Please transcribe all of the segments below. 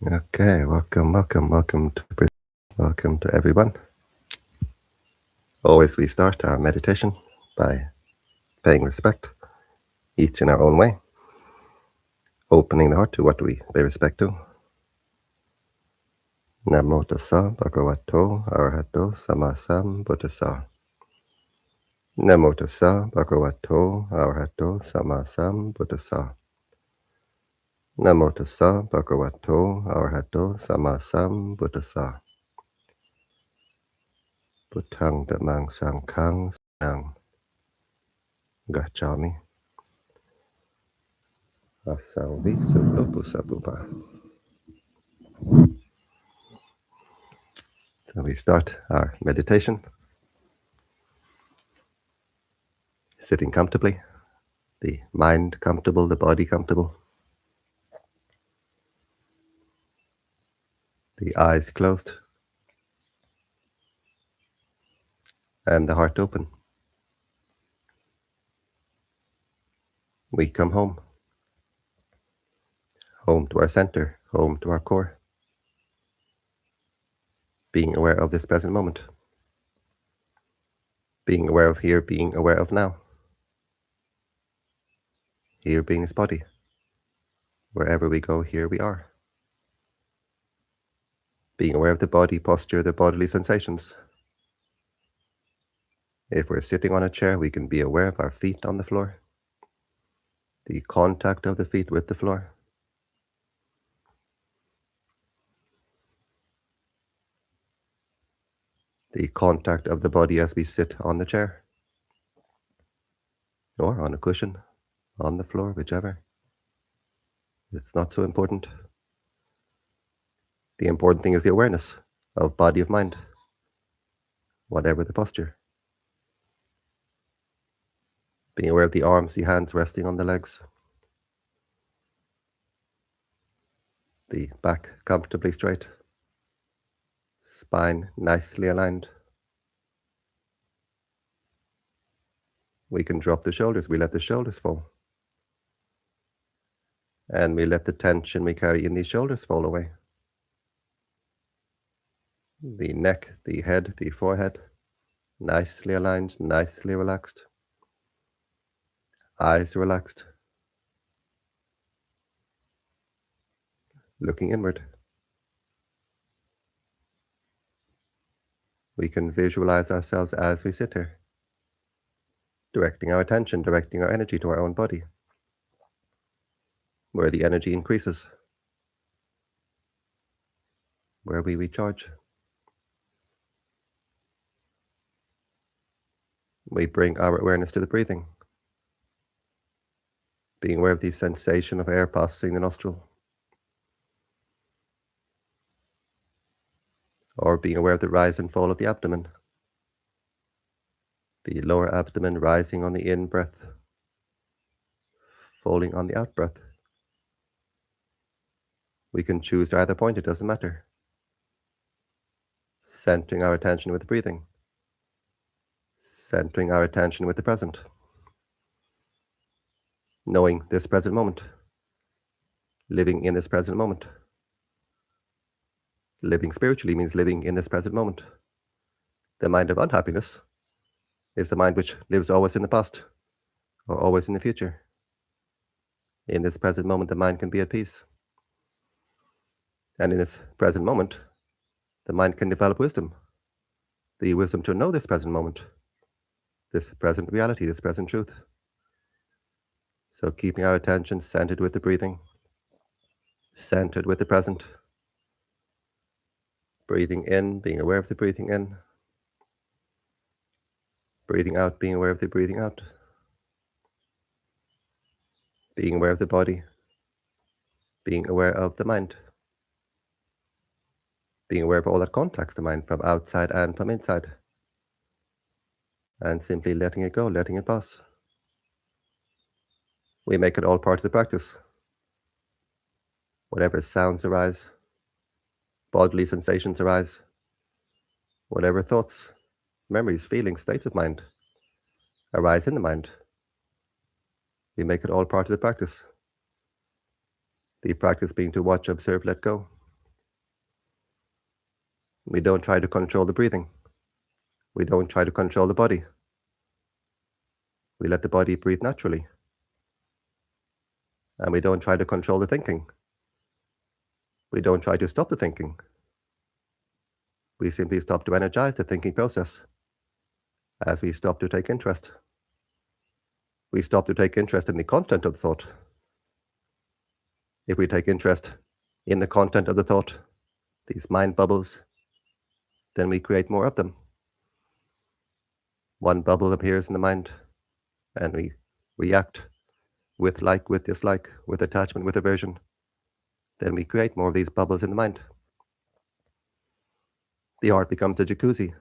Okay, welcome to everyone. Always we start our meditation by paying respect, each in our own way, opening the heart to what we pay respect to. Namo tassa bhagavato arahato sammasambuddhassa. Namo tassa bhagavato arahato sammasambuddhassa. Namo tassa bhagavato arahato sammasambuddhassa. Buddhang dhammang sanghang saranang gacchami. Asavi Sulupusapupa. So we start our meditation, sitting comfortably, the mind comfortable, the body comfortable, the eyes closed, and the heart open. We come home to our center, home to our core, being aware of this present moment, being aware of here, being aware of now, here being this body. Wherever we go, here we are. Being aware of the body posture, the bodily sensations. If we're sitting on a chair, we can be aware of our feet on the floor, the contact of the feet with the floor. The contact of the body as we sit on the chair, or on a cushion, on the floor, whichever. It's not so important. The important thing is the awareness of body, of mind, whatever the posture. Being aware of the arms, the hands resting on the legs, the back comfortably straight, spine nicely aligned. We can drop the shoulders, we let the shoulders fall. And we let the tension we carry in these shoulders fall away. The neck, the head, the forehead, nicely aligned, nicely relaxed. Eyes relaxed. Looking inward. We can visualize ourselves as we sit here, directing our attention, directing our energy to our own body, where the energy increases, where we recharge. We bring our awareness to the breathing, being aware of the sensation of air passing the nostril, or being aware of the rise and fall of the abdomen, the lower abdomen rising on the in-breath, falling on the out-breath. We can choose to either point, it doesn't matter. Centering our attention with the breathing, centering our attention with the present, knowing this present moment, living in this present moment. Living spiritually means living in this present moment. The mind of unhappiness is the mind which lives always in the past or always in the future. In this present moment, the mind can be at peace. And in this present moment, the mind can develop wisdom, the wisdom to know this present moment, this present reality, this present truth. So keeping our attention centered with the breathing, centered with the present. Breathing in, being aware of the breathing in. Breathing out, being aware of the breathing out. Being aware of the body, being aware of the mind. Being aware of all that contacts the mind from outside and from inside. And simply letting it go, letting it pass. We make it all part of the practice. Whatever sounds arise, bodily sensations arise, whatever thoughts, memories, feelings, states of mind arise in the mind, we make it all part of the practice. The practice being to watch, observe, let go. We don't try to control the breathing. We don't try to control the body. We let the body breathe naturally. And we don't try to control the thinking. We don't try to stop the thinking. We simply stop to energize the thinking process as we stop to take interest. We stop to take interest in the content of the thought. If we take interest in the content of the thought, these mind bubbles, then we create more of them. One bubble appears in the mind, and we react with like, with dislike, with attachment, with aversion. Then we create more of these bubbles in the mind. The heart becomes a jacuzzi.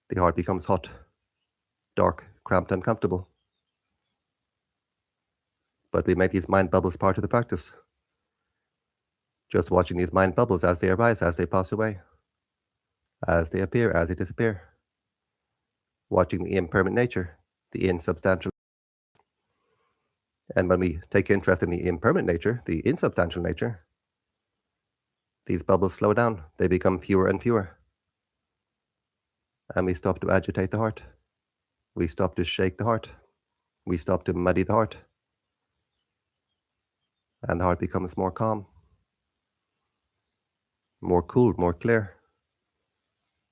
The heart becomes hot, dark, cramped, uncomfortable. But we make these mind bubbles part of the practice. Just watching these mind bubbles as they arise, as they pass away, as they appear, as they disappear. Watching the impermanent nature, the insubstantial. And when we take interest in the impermanent nature, the insubstantial nature, these bubbles slow down. They become fewer and fewer. And we stop to agitate the heart. We stop to shake the heart. We stop to muddy the heart. And the heart becomes more calm, more cool, more clear,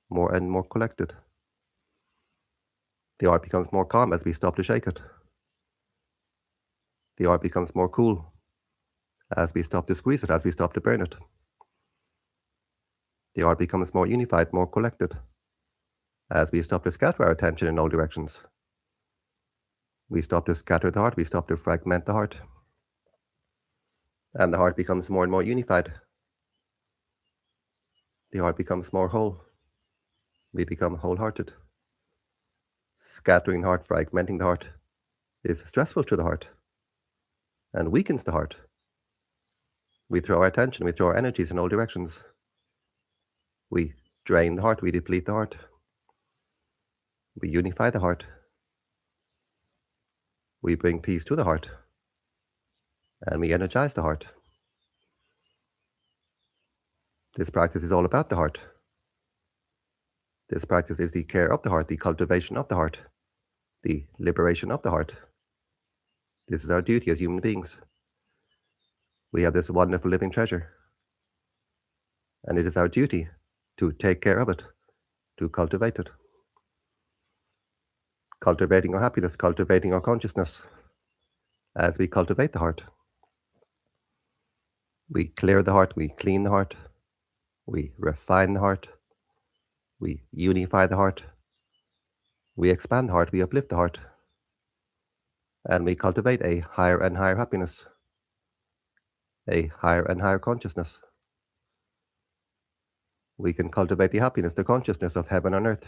more and more collected. The heart becomes more calm as we stop to shake it. The heart becomes more cool as we stop to squeeze it, as we stop to burn it. The heart becomes more unified, more collected as we stop to scatter our attention in all directions. We stop to scatter the heart, we stop to fragment the heart. And the heart becomes more and more unified. The heart becomes more whole. We become wholehearted. Scattering the heart, fragmenting the heart is stressful to the heart and weakens the heart. We throw our attention, we throw our energies in all directions. We drain the heart, we deplete the heart. We unify the heart. We bring peace to the heart. And we energize the heart. This practice is all about the heart. This practice is the care of the heart, the cultivation of the heart, the liberation of the heart. This is our duty as human beings. We have this wonderful living treasure. And it is our duty to take care of it, to cultivate it. Cultivating our happiness, cultivating our consciousness. As we cultivate the heart, we clear the heart, we clean the heart, we refine the heart, we unify the heart, we expand the heart, we uplift the heart, and we cultivate a higher and higher happiness, a higher and higher consciousness. We can cultivate the happiness, the consciousness of heaven on earth,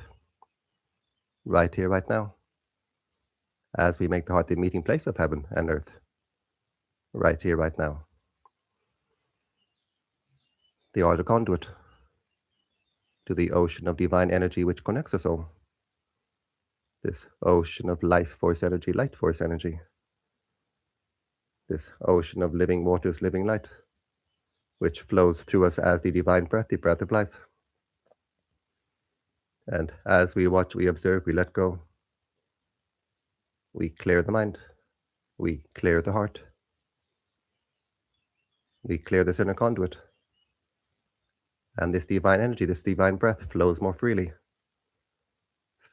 right here, right now, as we make the heart the meeting place of heaven and earth, right here, right now. The heart a conduit to the ocean of divine energy which connects us all. This ocean of life force energy, light force energy. This ocean of living waters, living light, which flows through us as the divine breath, the breath of life. And as we watch, we observe, we let go. We clear the mind. We clear the heart. We clear this inner conduit. And this divine energy, this divine breath flows more freely,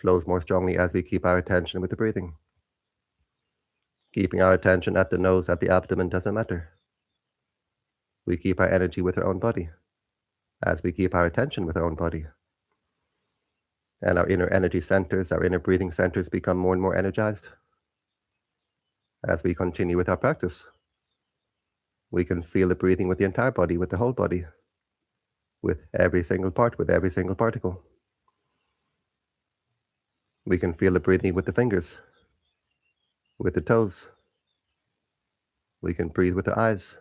flows more strongly as we keep our attention with the breathing. Keeping our attention at the nose, at the abdomen doesn't matter. We keep our energy with our own body, as we keep our attention with our own body. And our inner energy centers, our inner breathing centers become more and more energized. As we continue with our practice, we can feel the breathing with the entire body, with the whole body, with every single part, with every single particle. We can feel the breathing with the fingers, with the toes. We can breathe with the eyes.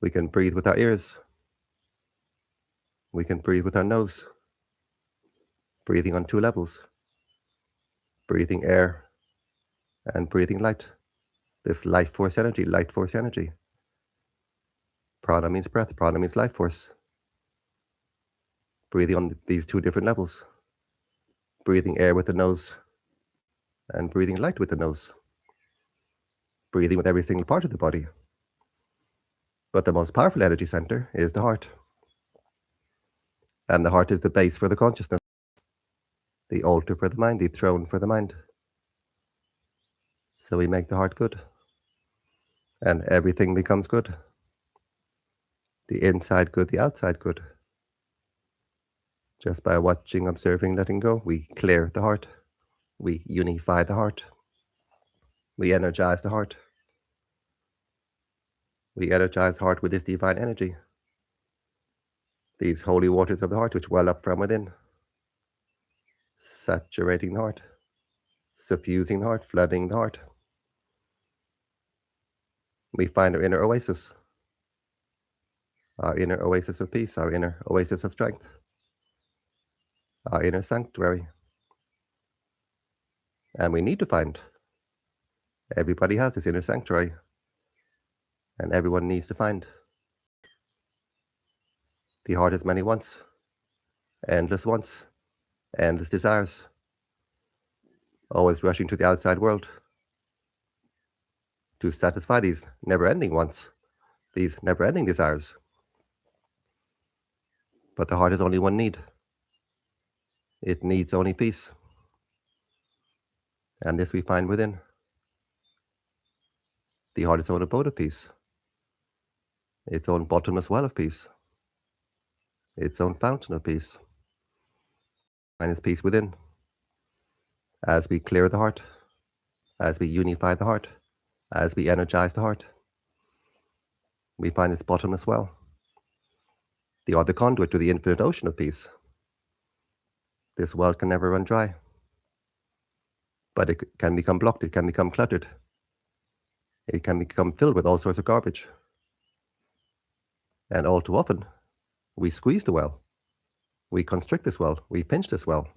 We can breathe with our ears. We can breathe with our nose. Breathing on two levels. Breathing air and breathing light. This life force energy, light force energy. Prana means breath, prana means life force. breathing on these two different levels. Breathing air with the nose and breathing light with the nose. Breathing with every single part of the body. But the most powerful energy center is the heart. And the heart is the base for the consciousness, the altar for the mind, the throne for the mind. So we make the heart good, and everything becomes good. The inside good, the outside good. Just by watching, observing, letting go, we clear the heart. We unify the heart. We energize the heart. We energize the heart with this divine energy. These holy waters of the heart which well up from within, saturating the heart, suffusing the heart, flooding the heart. We find our inner oasis of peace, our inner oasis of strength, our inner sanctuary. And we need to find. Everybody has this inner sanctuary, and everyone needs to find. The heart has many wants, endless desires, always rushing to the outside world to satisfy these never-ending wants, these never-ending desires. But the heart has only one need. It needs only peace. And this we find within. The heart is its own abode of peace, its own bottomless well of peace, its own fountain of peace. And its peace within. As we clear the heart, as we unify the heart, as we energize the heart, we find this bottomless well. The other conduit to the infinite ocean of peace. This well can never run dry, but it can become blocked, it can become cluttered, it can become filled with all sorts of garbage. And all too often, we squeeze the well, we constrict this well, we pinch this well.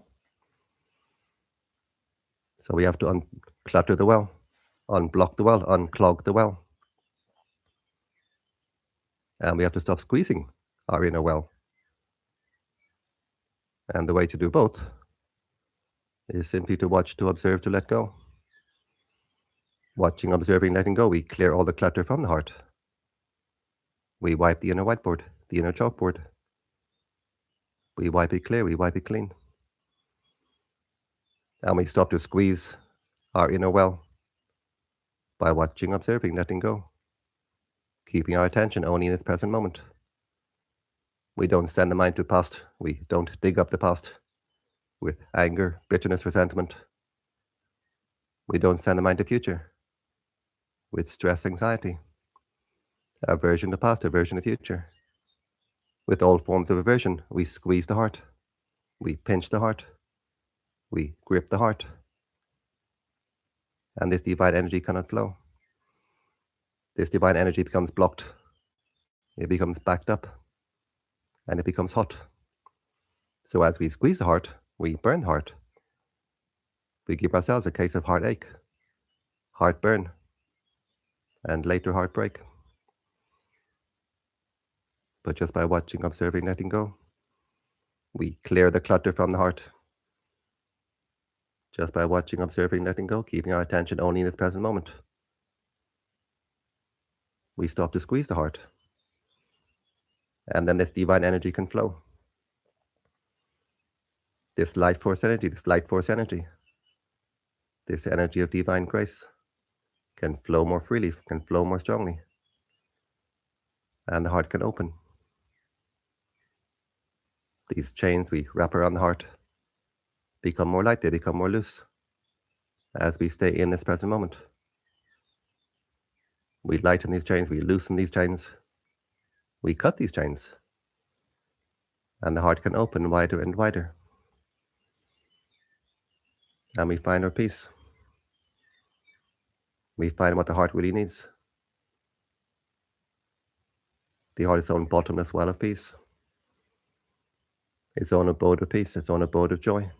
So we have to unclutter the well, unblock the well, unclog the well. And we have to stop squeezing our inner well. And the way to do both is simply to watch, to observe, to let go. Watching, observing, letting go, we clear all the clutter from the heart. We wipe the inner whiteboard, the inner chalkboard. We wipe it clear, we wipe it clean. And we stop to squeeze our inner well by watching, observing, letting go, keeping our attention only in this present moment. We don't send the mind to past. We don't dig up the past with anger, bitterness, resentment. We don't send the mind to future with stress, anxiety, aversion to past, aversion to future. With all forms of aversion, we squeeze the heart. We pinch the heart. We grip the heart. And this divine energy cannot flow. This divine energy becomes blocked. It becomes backed up. And it becomes hot. So as we squeeze the heart, we burn the heart. We give ourselves a case of heartache, heartburn, and later heartbreak. But just by watching, observing, letting go, we clear the clutter from the heart. Just by watching, observing, letting go, keeping our attention only in this present moment, we stop to squeeze the heart. And then this divine energy can flow. This life force energy, this energy of divine grace can flow more freely, can flow more strongly. And the heart can open. These chains we wrap around the heart become more light, they become more loose as we stay in this present moment. We lighten these chains, we loosen these chains, we cut these chains, and the heart can open wider and wider. And we find our peace. We find what the heart really needs. The heart is its own bottomless well of peace, its own abode of peace, its own abode of joy.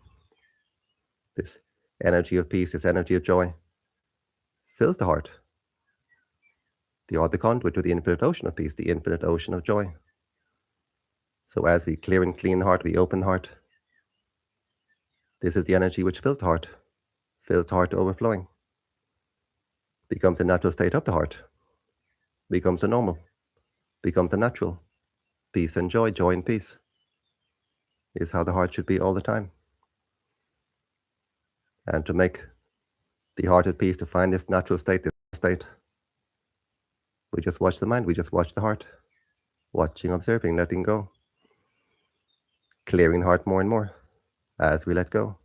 This energy of peace, this energy of joy fills the heart. The heart, the conduit to the infinite ocean of peace, the infinite ocean of joy. So as we clear and clean the heart, we open the heart. This is the energy which fills the heart to overflowing, becomes the natural state of the heart, becomes the normal, becomes the natural. Peace and joy, joy and peace is how the heart should be all the time. And to make the heart at peace, to find this natural state, we just watch the mind, we just watch the heart, watching, observing, letting go, clearing the heart more and more as we let go,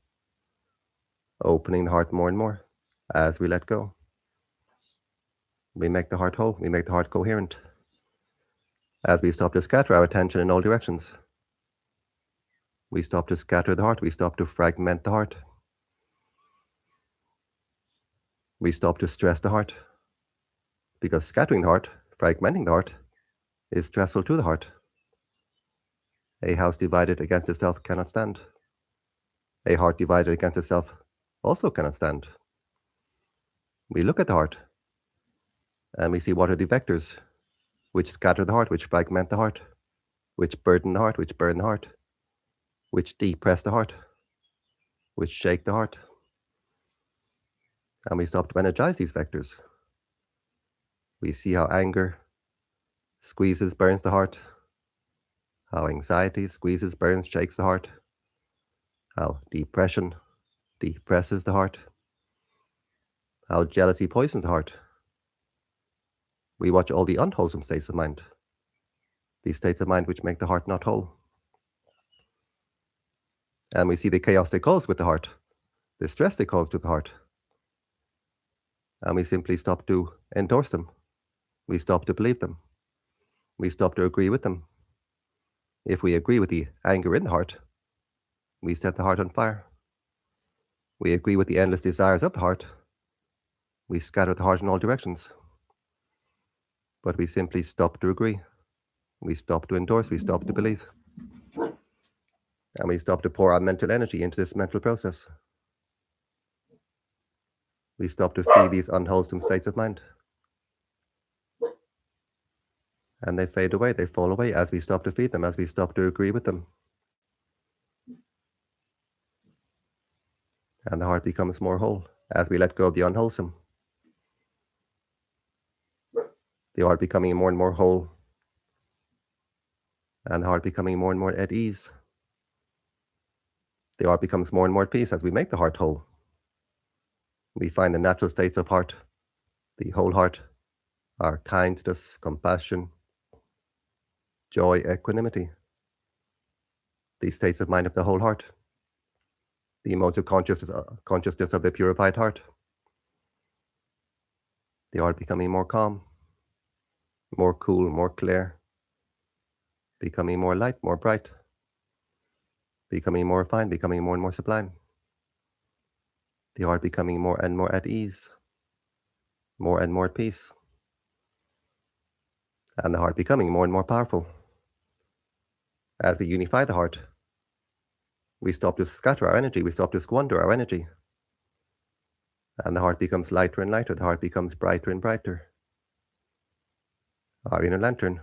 opening the heart more and more as we let go. We make the heart whole, we make the heart coherent as we stop to scatter our attention in all directions. We stop to scatter the heart, we stop to fragment the heart. We stop to stress the heart, because scattering the heart, fragmenting the heart, is stressful to the heart. A house divided against itself cannot stand. A heart divided against itself also cannot stand. We look at the heart, and we see what are the vectors which scatter the heart, which fragment the heart, which burden the heart, which burn the heart, which depress the heart, which shake the heart. And we stop to energize these vectors. We see how anger squeezes, burns the heart, how anxiety squeezes, burns, shakes the heart, how depression depresses the heart, how jealousy poisons the heart. We watch all the unwholesome states of mind, these states of mind which make the heart not whole. And we see the chaos they cause with the heart, the stress they cause to the heart. And we simply stop to endorse them. We stop to believe them. We stop to agree with them. If we agree with the anger in the heart, we set the heart on fire. We agree with the endless desires of the heart, we scatter the heart in all directions. But we simply stop to agree. We stop to endorse, we stop to believe. And we stop to pour our mental energy into this mental process. We stop to feed these unwholesome states of mind. And they fade away, they fall away as we stop to feed them, as we stop to agree with them. And the heart becomes more whole as we let go of the unwholesome. The heart becoming more and more whole, and the heart becoming more and more at ease. The heart becomes more and more at peace as we make the heart whole. We find the natural states of heart, the whole heart, are kindness, compassion, joy, equanimity. These states of mind of the whole heart, the emotive consciousness of the purified heart. The heart becoming more calm, more cool, more clear, becoming more light, more bright, becoming more refined, becoming more and more sublime. The heart becoming more and more at ease, more and more at peace. And the heart becoming more and more powerful. As we unify the heart, we stop to scatter our energy, we stop to squander our energy. And the heart becomes lighter and lighter, the heart becomes brighter and brighter. Our inner lantern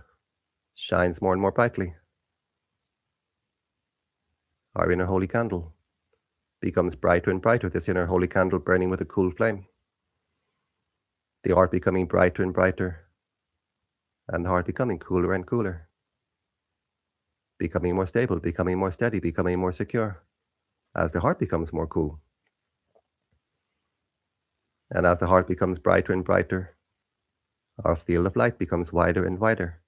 shines more and more brightly. Our inner holy candle becomes brighter and brighter, this inner holy candle burning with a cool flame. The heart becoming brighter and brighter, and the heart becoming cooler and cooler. Becoming more stable, becoming more steady, becoming more secure, as the heart becomes more cool. And as the heart becomes brighter and brighter, our field of light becomes wider and wider.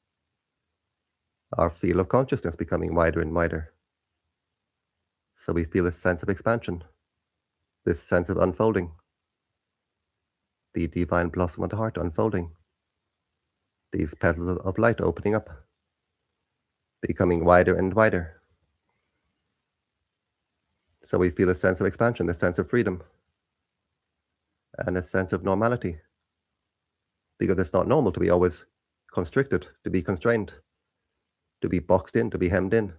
Our field of consciousness becoming wider and wider. So we feel this sense of expansion, this sense of unfolding, the divine blossom of the heart unfolding, these petals of light opening up, becoming wider and wider. So we feel a sense of expansion, a sense of freedom, and a sense of normality. Because it's not normal to be always constricted, to be constrained, to be boxed in, to be hemmed in.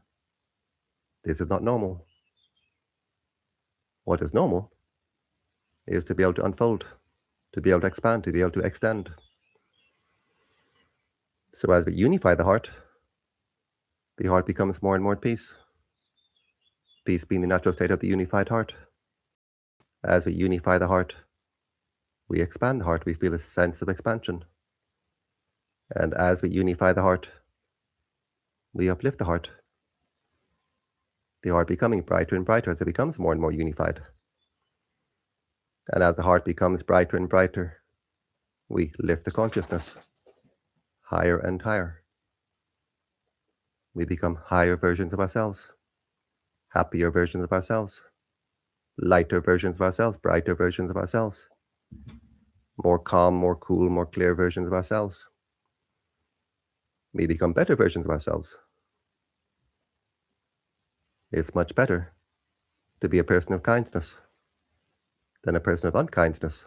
This is not normal. What is normal is to be able to unfold, to be able to expand, to be able to extend. So as we unify the heart, the heart becomes more and more at peace. Peace being the natural state of the unified heart. As we unify the heart, we expand the heart. We feel a sense of expansion. And as we unify the heart, we uplift the heart. The heart becoming brighter and brighter as it becomes more and more unified. And as the heart becomes brighter and brighter, we lift the consciousness higher and higher. We become higher versions of ourselves, happier versions of ourselves, lighter versions of ourselves, brighter versions of ourselves, more calm, more cool, more clear versions of ourselves. We become better versions of ourselves. It's much better to be a person of kindness than a person of unkindness,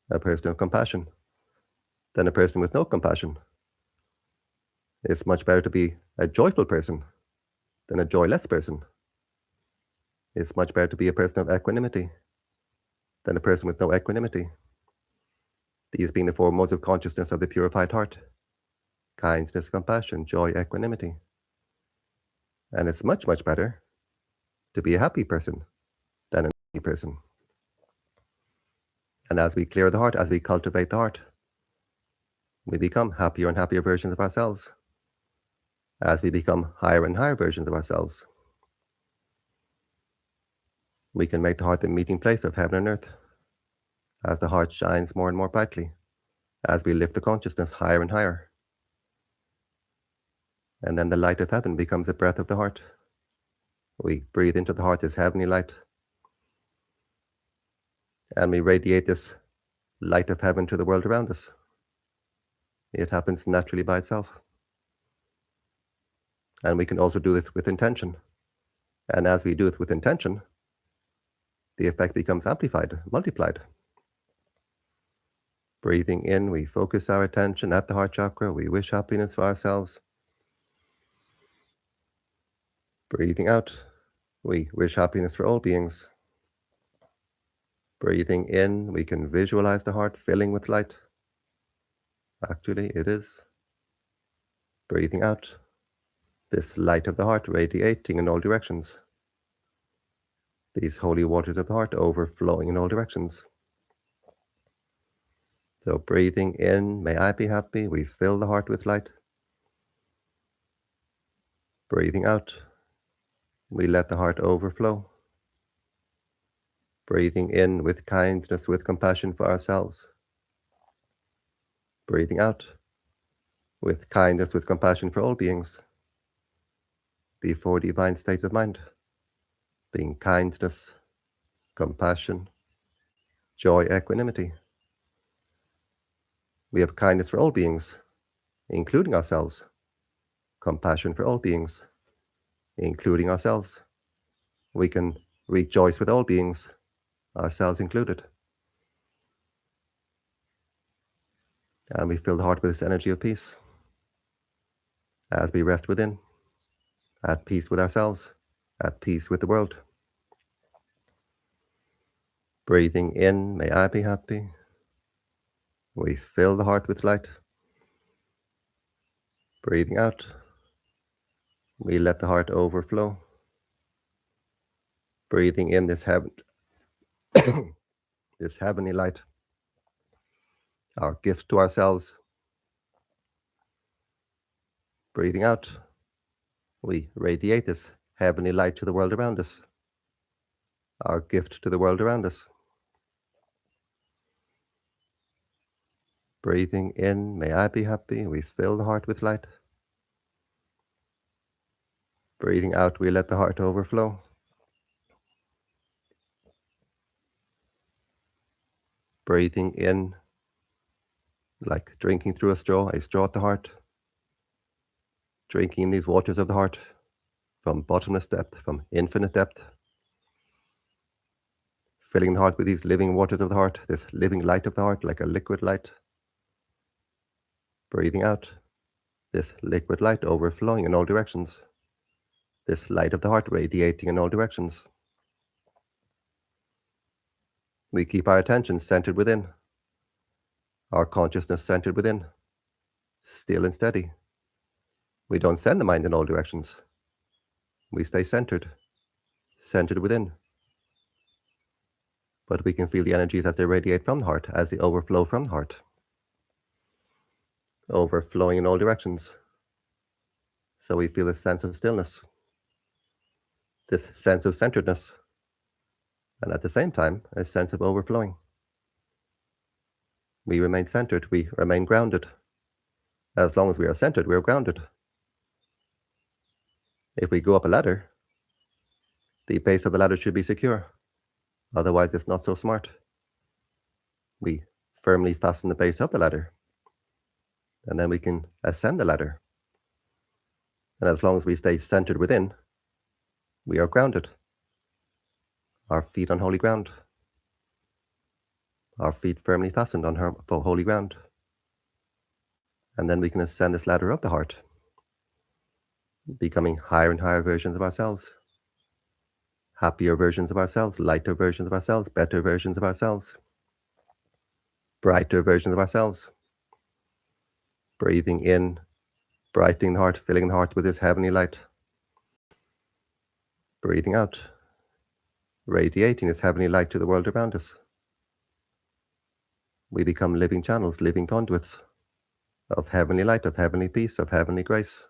a person of compassion than a person with no compassion. It's much better to be a joyful person than a joyless person. It's much better to be a person of equanimity than a person with no equanimity. These being the four modes of consciousness of the purified heart: kindness, compassion, joy, equanimity. And it's much, much better to be a happy person than an unhappy person. And as we clear the heart, as we cultivate the heart, we become happier and happier versions of ourselves. As we become higher and higher versions of ourselves, we can make the heart the meeting place of heaven and earth. As the heart shines more and more brightly, as we lift the consciousness higher and higher. And then the light of heaven becomes a breath of the heart. We breathe into the heart this heavenly light, and we radiate this light of heaven to the world around us. It happens naturally by itself. And we can also do this with intention. And as we do it with intention, the effect becomes amplified, multiplied. Breathing in, we focus our attention at the heart chakra. We wish happiness for ourselves. Breathing out, we wish happiness for all beings. Breathing in, we can visualize the heart filling with light. Actually, it is. Breathing out, this light of the heart radiating in all directions. These holy waters of the heart overflowing in all directions. So breathing in, may I be happy, we fill the heart with light. Breathing out, we let the heart overflow. Breathing in with kindness, with compassion for ourselves. Breathing out with kindness, with compassion for all beings. The four divine states of mind, being kindness, compassion, joy, equanimity. We have kindness for all beings, including ourselves. Compassion for all beings, including ourselves. We can rejoice with all beings, ourselves included. And we fill the heart with this energy of peace. As we rest within, at peace with ourselves, at peace with the world. Breathing in, may I be happy. We fill the heart with light. Breathing out, we let the heart overflow. Breathing in this this heavenly light, our gift to ourselves. Breathing out, we radiate this heavenly light to the world around us, our gift to the world around us. Breathing in, may I be happy, we fill the heart with light. Breathing out, we let the heart overflow. Breathing in, like drinking through a straw at the heart. Drinking these waters of the heart from bottomless depth, from infinite depth. Filling the heart with these living waters of the heart, this living light of the heart, like a liquid light. Breathing out, this liquid light overflowing in all directions. This light of the heart radiating in all directions. We keep our attention centered within, our consciousness centered within, still and steady. We don't send the mind in all directions. We stay centered within. But we can feel the energies as they radiate from the heart, as they overflow from the heart, overflowing in all directions. So we feel a sense of stillness, this sense of centeredness, and at the same time, a sense of overflowing. We remain centered, we remain grounded. As long as we are centered, we are grounded. If we go up a ladder, the base of the ladder should be secure. Otherwise, it's not so smart. We firmly fasten the base of the ladder, and then we can ascend the ladder. And as long as we stay centered within, we are grounded. Our feet on holy ground. Our feet firmly fastened on holy ground. And then we can ascend this ladder of the heart, becoming higher and higher versions of ourselves, happier versions of ourselves, lighter versions of ourselves, better versions of ourselves, brighter versions of ourselves. Breathing in, brightening the heart, filling the heart with this heavenly light. Breathing out, radiating this heavenly light to the world around us. We become living channels, living conduits of heavenly light, of heavenly peace, of heavenly grace.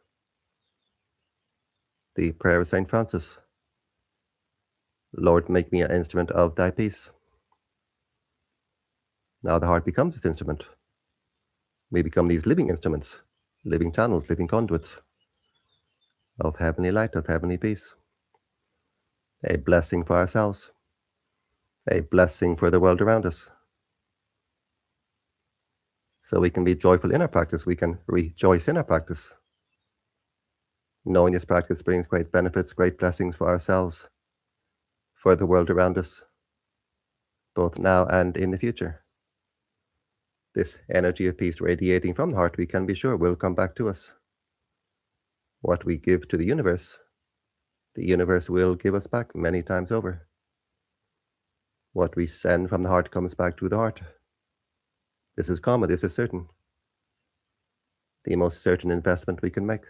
The prayer of St. Francis, Lord, make me an instrument of thy peace. Now the heart becomes this instrument. We become these living instruments, living channels, living conduits of heavenly light, of heavenly peace. A blessing for ourselves, a blessing for the world around us. So we can be joyful in our practice, we can rejoice in our practice. Knowing this practice brings great benefits, great blessings for ourselves, for the world around us, both now and in the future. This energy of peace radiating from the heart, we can be sure will come back to us. What we give to the universe will give us back many times over. What we send from the heart comes back to the heart. This is common, this is certain. The most certain investment we can make.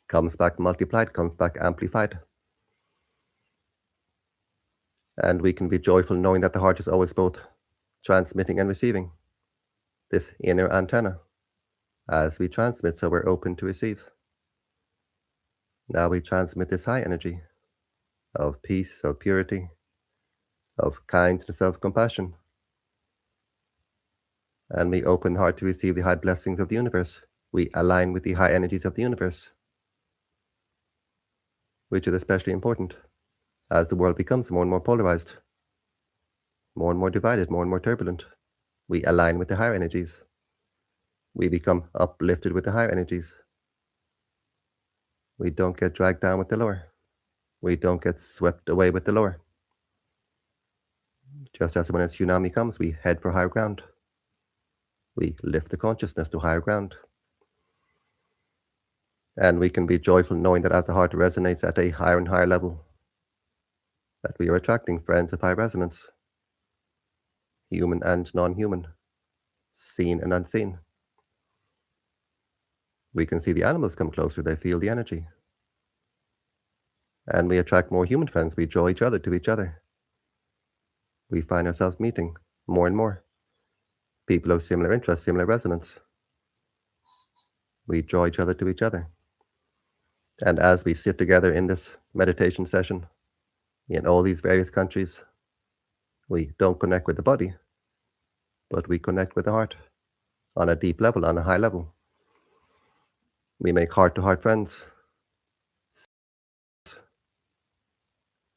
Comes back multiplied, comes back amplified. And we can be joyful knowing that the heart is always both transmitting and receiving. This inner antenna. As we transmit, so we're open to receive. Now we transmit this high energy of peace, of purity, of kindness, of compassion. And we open the heart to receive the high blessings of the universe. We align with the high energies of the universe, which is especially important as the world becomes more and more polarized, more and more divided, more and more turbulent. We align with the higher energies. We become uplifted with the higher energies. We don't get dragged down with the lower. We don't get swept away with the lower. Just as when a tsunami comes, we head for higher ground. We lift the consciousness to higher ground. And we can be joyful knowing that as the heart resonates at a higher and higher level, that we are attracting friends of high resonance, human and non-human, seen and unseen. We can see the animals come closer, they feel the energy. And we attract more human friends, we draw each other to each other. We find ourselves meeting more and more people of similar interests, similar resonance. We draw each other to each other. And as we sit together in this meditation session, in all these various countries, we don't connect with the body, but we connect with the heart on a deep level, on a high level. We make heart-to-heart friends,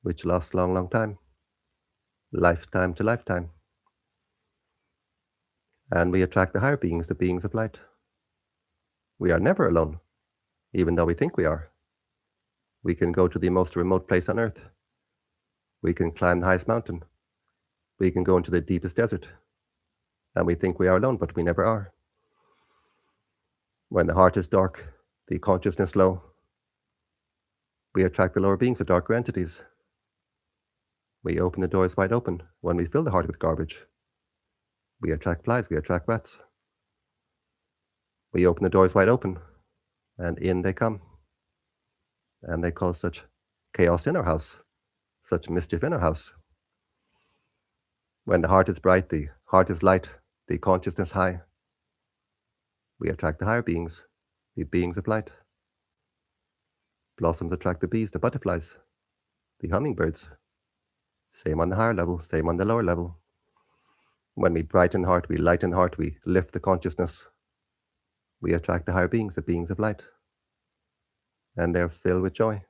which last long, long time, lifetime to lifetime. And we attract the higher beings, the beings of light. We are never alone, even though we think we are. We can go to the most remote place on earth. We can climb the highest mountain. We can go into the deepest desert. And we think we are alone, but we never are. When the heart is dark, the consciousness low, we attract the lower beings, the darker entities. We open the doors wide open when we fill the heart with garbage. We attract flies, we attract rats. We open the doors wide open and in they come, and they cause such chaos in our house, such mischief in our house. When the heart is bright, the heart is light, the consciousness high, we attract the higher beings, the beings of light. Blossoms attract the bees, the butterflies, the hummingbirds. Same on the higher level, same on the lower level. When we brighten the heart, we lighten the heart, we lift the consciousness, we attract the higher beings, the beings of light. And they're filled with joy.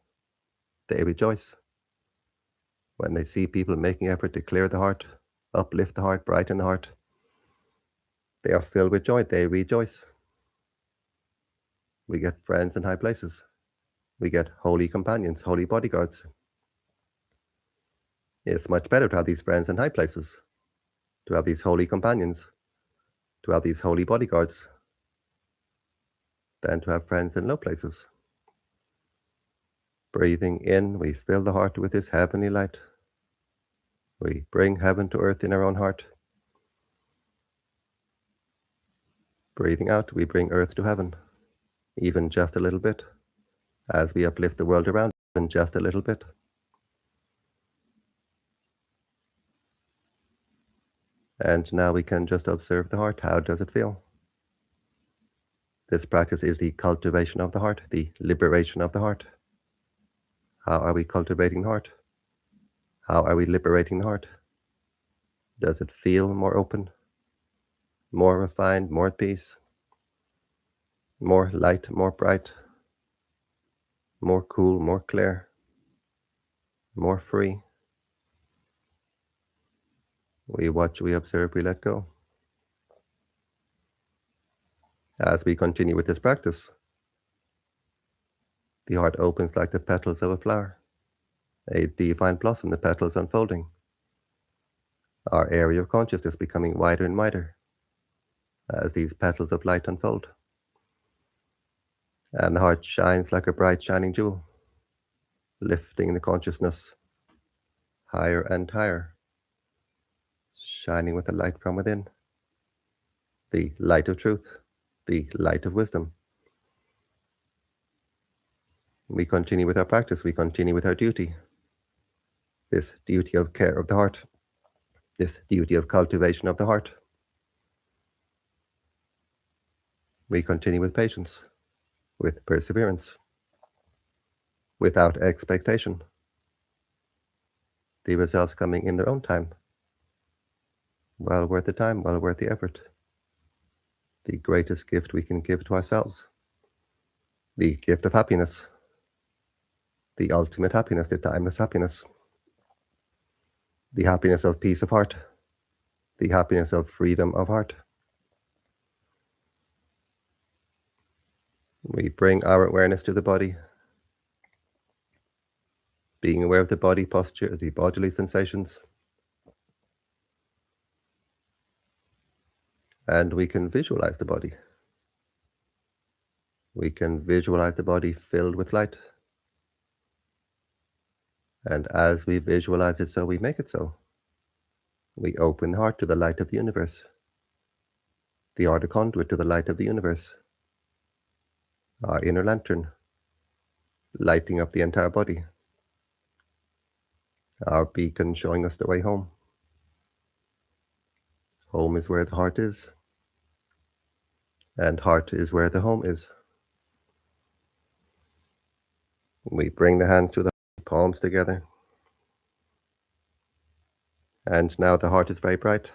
They rejoice. When they see people making effort to clear the heart, uplift the heart, brighten the heart, they are filled with joy. They rejoice. We get friends in high places. We get holy companions, holy bodyguards. It's much better to have these friends in high places, to have these holy companions, to have these holy bodyguards, than to have friends in low places. Breathing in, we fill the heart with this heavenly light. We bring heaven to earth in our own heart. Breathing out, we bring earth to heaven, even just a little bit, as we uplift the world around, even just a little bit. And now we can just observe the heart. How does it feel? This practice is the cultivation of the heart, the liberation of the heart. How are we cultivating the heart? How are we liberating the heart? Does it feel more open, more refined, more at peace, more light, more bright, more cool, more clear, more free? We watch, we observe, we let go. As we continue with this practice, the heart opens like the petals of a flower, a divine blossom, the petals unfolding. Our area of consciousness becoming wider and wider as these petals of light unfold. And the heart shines like a bright shining jewel, lifting the consciousness higher and higher, shining with the light from within, the light of truth, the light of wisdom. We continue with our practice, we continue with our duty, this duty of care of the heart, this duty of cultivation of the heart. We continue with patience, with perseverance, without expectation. The results coming in their own time. Well worth the time, well worth the effort. The greatest gift we can give to ourselves. The gift of happiness. The ultimate happiness, the timeless happiness. The happiness of peace of heart. The happiness of freedom of heart. We bring our awareness to the body, being aware of the body posture, the bodily sensations. And we can visualize the body. We can visualize the body filled with light. And as we visualize it so, we make it so. We open the heart to the light of the universe. The heart a conduit to the light of the universe. Our inner lantern, lighting up the entire body. Our beacon showing us the way home. Home is where the heart is, and heart is where the home is. We bring the hands to the palms together. And now the heart is very bright.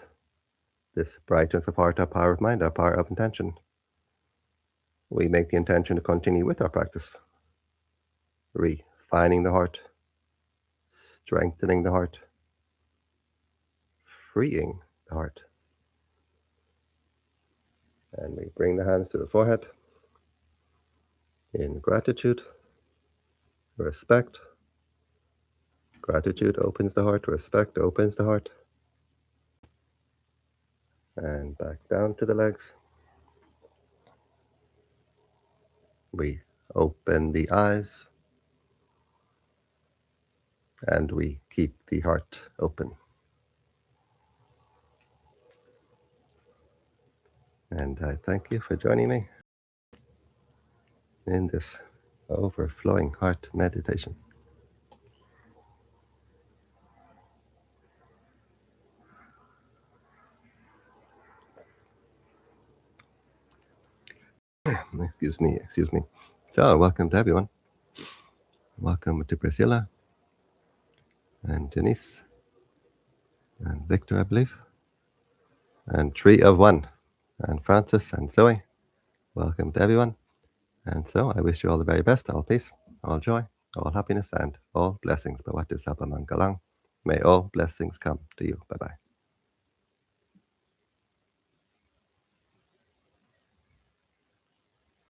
This brightness of heart, our power of mind, our power of intention. We make the intention to continue with our practice. Refining the heart, strengthening the heart, freeing the heart. And we bring the hands to the forehead in gratitude, respect. Gratitude opens the heart, respect opens the heart. And back down to the legs. We open the eyes, and we keep the heart open. And I thank you for joining me. in this overflowing heart meditation. Excuse me. So, welcome to everyone. Welcome to Priscilla and Denise and Victor, I believe, and Tree of One, and Francis and Zoe. Welcome to everyone. And so I wish you all the very best, all peace, all joy, all happiness, and all blessings. Bhawatu Sabha Mangalang. May all blessings come to you. Bye-bye.